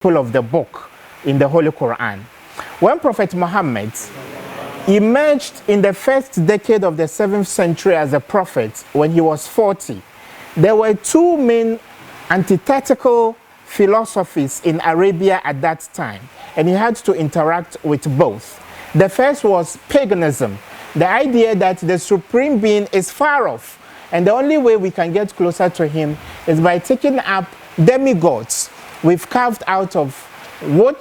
of the book in the Holy Quran. When Prophet Muhammad emerged in the first decade of the 7th century as a prophet, when he was 40, there were two main antithetical philosophies in Arabia at that time, and he had to interact with both. The first was paganism, the idea that the supreme being is far off, and the only way we can get closer to him is by taking up demigods we've carved out of wood,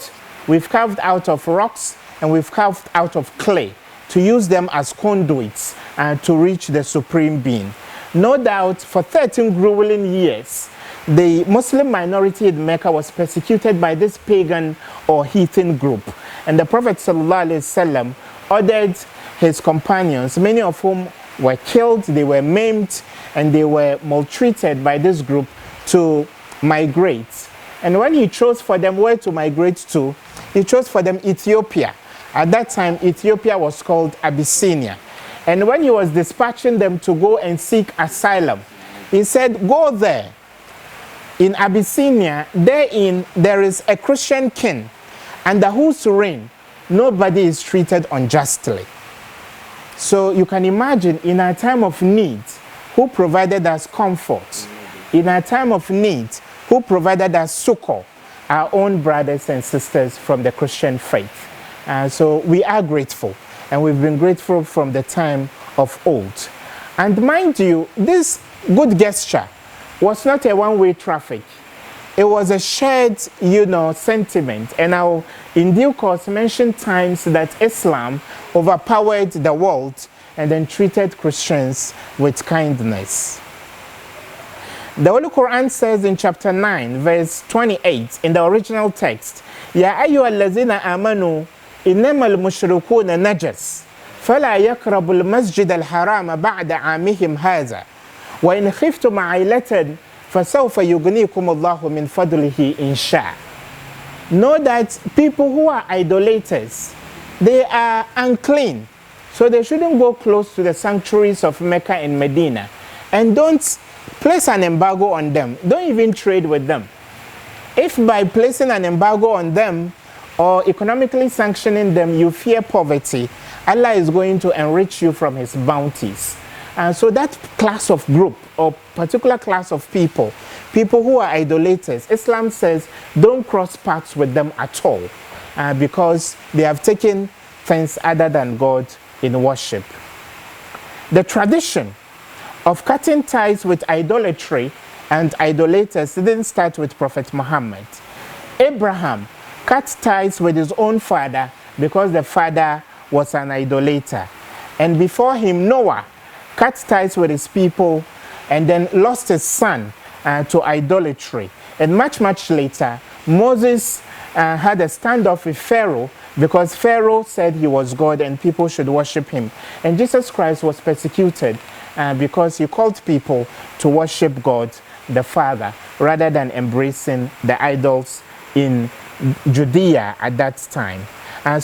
we've carved out of rocks, and we've carved out of clay to use them as conduits to reach the supreme being. No doubt, for 13 grueling years, the Muslim minority in Mecca was persecuted by this pagan or heathen group. And the Prophet ﷺ ordered his companions, many of whom were killed, they were maimed, and they were maltreated by this group, to migrate. And when he chose for them where to migrate to, he chose for them Ethiopia. At that time, Ethiopia was called Abyssinia. And when he was dispatching them to go and seek asylum, he said, go there. In Abyssinia, therein there is a Christian king, under whose reign nobody is treated unjustly. So you can imagine, in our time of need, who provided us comfort? In our time of need, who provided us succor? Our own brothers and sisters from the Christian faith. So we are grateful, and we've been grateful from the time of old. And mind you, this good gesture was not a one-way traffic. It was a shared, sentiment. And I'll, in due course, mention times that Islam overpowered the world and then treated Christians with kindness. The Holy Quran says in chapter 9, verse 28, in the original text, Ya ayyuhallazina amanu innamal mushrikuna najas fala yaqrabu al-masjid al-harama ba'da 'amihim hadha wa in khiftum 'ailatan fasawfa yughnikum Allahu min fadlihi in sha'. Know that people who are idolaters, they are unclean, so they shouldn't go close to the sanctuaries of Mecca and Medina, and don't place an embargo on them. Don't even trade with them. If by placing an embargo on them or economically sanctioning them you fear poverty, Allah is going to enrich you from his bounties. And so that class of group or particular class of people who are idolaters, Islam says don't cross paths with them at all, because they have taken things other than God in worship. The tradition of cutting ties with idolatry and idolaters didn't start with Prophet Muhammad. Abraham cut ties with his own father because the father was an idolater. And before him, Noah cut ties with his people and then lost his son to idolatry. And much later, Moses had a standoff with Pharaoh because Pharaoh said he was God and people should worship him. And Jesus Christ was persecuted because he called people to worship God the Father rather than embracing the idols in Judea at that time. So